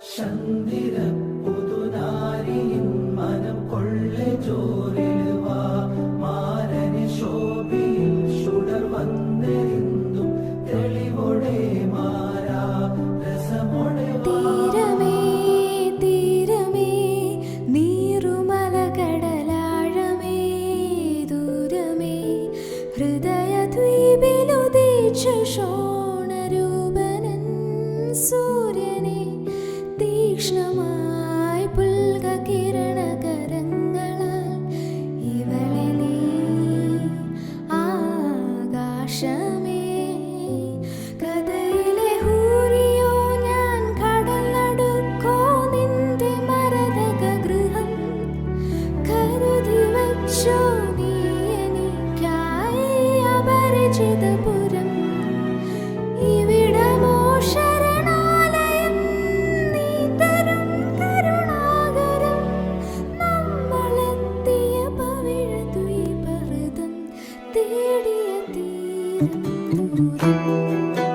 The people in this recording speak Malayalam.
ചന്ദ്ര പുതുനാരിയിൻ മനം കൊള്ളെ ചോറിലുവാ മാരന് ശോഭിയിൽ ചുടർ വന്നെരിന്തും തെളിവോടെ മാറാ രസമോടെ തീരമേ തീരമേ നീറുമലകടലാഴമേ ദൂരമേ ഹൃദയദ്വീപിലുദിച്ച ശോണരൂപനൻ സൂര്യനെ തീക്ഷ്ണമായി പുൽകകിരണകരങ്ങളാൽ ഇവളെ നീ ആകാശമേ കഥയിലെ ഹൂറിയോ ഞാൻ കടൽ നടുക്കോ നിന്റെ മരതക ഗൃഹം കരുതി വച്ചോ നീ എനിക്കായി അപരിചിതപുരം ഇവിടമോ ശരണാലയം നീ തരും കരുണാകരം നമ്മളെത്തിയ പവിഴദ്വീപഹൃതം തേടിയ തീരം ദൂരം